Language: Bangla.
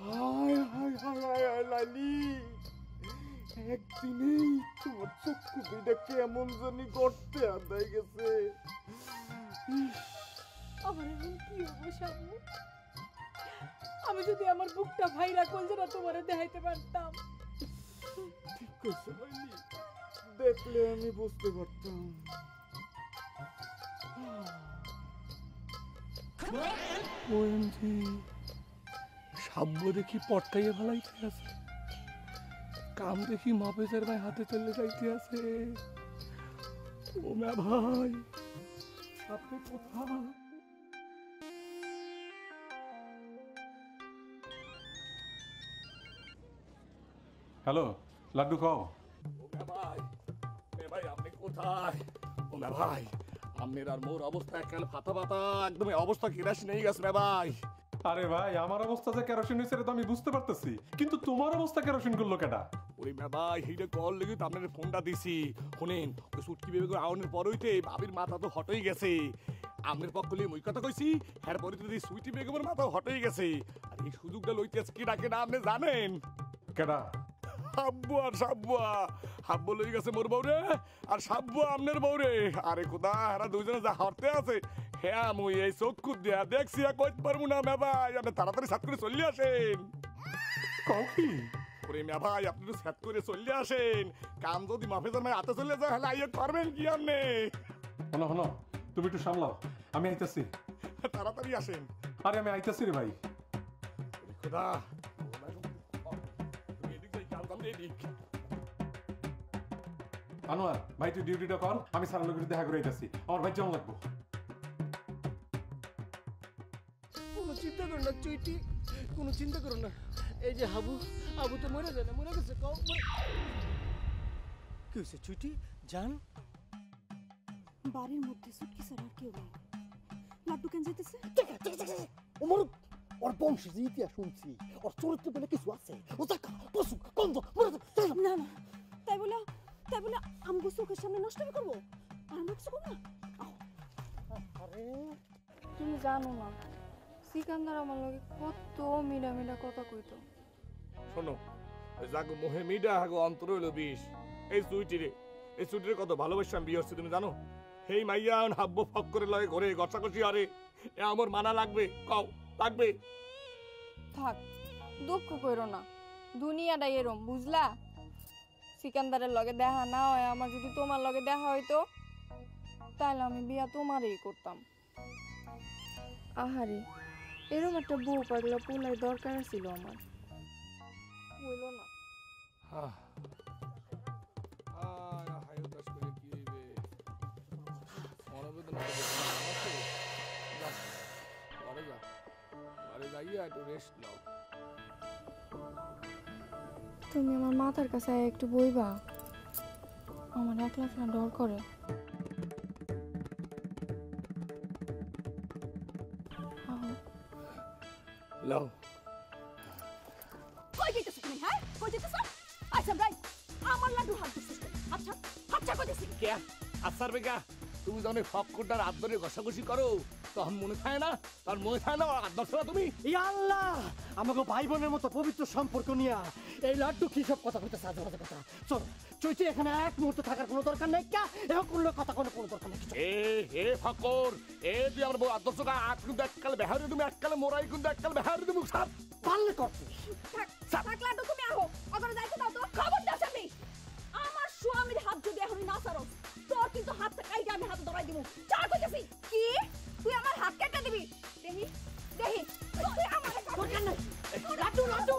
হায় হায় হায় হায় হায় লালি, একদিনেই তোমার চক্ষু দুইটা কেমন জানি গড়তে আদায় গেছে। আমার এখন কি হবো শামু? আমি যদি আমার বুকটা ভাইরা কলজরা তোমারে দেখাইতে পারতাম। ঠিক কইছো লালি, দেখলে আমি বুঝতে পারতাম। ওএমজি, সাব্য দেখি পটকাইয়ে ফেলাইতে আছে, কাম দেখি মাফেজের ভাই হাতে চলে যাইতে আছে। ও মা ভাই, আপনি কোথায়? হ্যালো লাড্ডু খাও। ও মা ভাই, ভাই আপনি কোথায়? ও মা ভাই, আপনার আর মোর অবস্থা একখানে ফাতা ফাতা, একদম অবস্থা কেরাসিন হয়ে গেছে মা ভাই। আরে ভাই, আমার অবস্থা যে কেরোসিন হয়েছে তো আমি বুঝতে পারতেছি, কিন্তু তোমার অবস্থা কেরোসিন করলো কেটা? ওরে মা ভাই, সেইটা কল লেগে তো আপনার ফোনটা দিছি। শুনেন, ওই সুটকি বেবে করে আউনের পর হইতে ভাবির মাথা তো হট হয়ে গেছে। আপনার পক্ষ লিয়ে মই কথা কইছি, হ্যার পরে তো সুইটি বেগমের মাথা হট হয়ে গেছে। আর এই সুযোগটা লইতে আছে কি ডাকে না আপনি জানেন? কেটা? হাব্বু আর সাব্বুয়া। হাব্বু লই গেছে মোর বউরে, আর সাব্বুয়া আপনার বউরে। আরে খোদা, এরা দুইজনে যা হরতে আছে, হ্যাঁ মুই এই চক্ষু দিয়া দেখছি, আর কইতে পারবো না মে ভাই। আপনি তাড়াতাড়ি সাত করে চলে আসেন। কফি? ওরে মে ভাই, আপনি তো সাত করে চলে আসেন। কাম যদি মাফেজার ভাই হাতে চলে যায়, হলে আইয়া করবেন কি আপনি? হনো হনো, তুমি একটু সামলাও, আমি আইতাছি। তাড়াতাড়ি আসেন। আরে আমি আইতাছি রে ভাই। খোদা, তুমি এদিক যাই, কাল আমি এদিক। আনোয়ার ভাই, তুই ডিউটিটা কর, আমি সারালোকের দেখা করে আইতাছি। আমার ভাই যেমন লাগবো। কোনো চিন্তা করো না চুইটি, কোনো চিন্তা করো না। এই যে হাবু, আবু তো মরে যায় না, মরে গেছে। কি হয়েছে চুইটি জান? বাড়ির মধ্যে সুটকি ছাড়া আর কেউ নেই। লাড্ডু কেন যেতেছে? ওমর, ওর বংশের যে ইতিহাস শুনছি, ওর চরিত্র বলে কিছু আছে। ও দেখা পশু কন্দ মরে যায়। না না, তাই বলে আমগো চোখের সামনে নষ্ট করবো? আর আমরা কিছু করবো না? আরে তুমি জানো না, সিকান্দার আমার লগে কত মিডা মিডা কথা কইতো। শোনো, জাগো মোহে মিডা হাগো অন্তর হইল বিষ। এই সুইটিরে, এই সুইটিরে কত ভালোবাসা আমি বিয়ে হচ্ছে তুমি জানো? হেই মাইয়া হাব্ব ফক করে লয় ঘরে ঘষাঘষি। আরে এ আমার মানা লাগবে, কও লাগবে? থাক, দুঃখ কইরো না, দুনিয়াটা এরম বুঝলা। সিকান্দারের লগে দেখা না হয়, আমার যদি তোমার লগে দেখা হইতো তাহলে আমি বিয়া তোমারই করতাম। আহারে, এরম একটা বউ পাগলা পোলাই দরকার ছিল আমার, হইল না। তুমি আমার মাথার কাছে একটু বইবা, আমার একলা একলা ডর করে। লাও কই যেতেছ তুমি? হ্যাঁ, কই যেতেছ? আচ্ছা ভাই, আমার লাড্ডু হাত দিছিস। আচ্ছা আচ্ছা, কই দিছিস? কে আসার বেগা? তুমি যখন ফক্করটার হাত ধরে ঘষাঘষি করো, তখন মনে থাকে না? তার মনে থাকে না হাত ধরছো না তুমি? আল্লাহ, আমাকে ভাই বোনের মতো পবিত্র সম্পর্ক নিয়া এই লাড্ডু কি সব কথা কইতে সাজে বাজে কথা। চল চৈতি, এখানে এক মুহূর্তে থাকার কোনো দরকার নেই। কা এখন কোনো কথা কোনো দরকার নেই। এ ফক্কর, এ তুই আমার বউ হাত ধরছো না? আজ কিন্তু এককালে বেহারে তুমি, এককালে মোরাই কিন্তু এককালে বেহারে তুমি। সাপ পারলে করতে থাক লাড্ডু, তুমি আহো, ওখানে যাইতে দাও তো। খবর দাও আমি, আমার স্বামীর হাত যদি এখনই না ছাড়ো, তোর কিন্তু হাতটা কাইটে আমি হাতে ধরাই দিব। চার কইতেছি কি? তুই আমার হাত কেটে দিবি? দেহি দেহি, তুই আমার দরকার নাই। লাড্ডু লাড্ডু,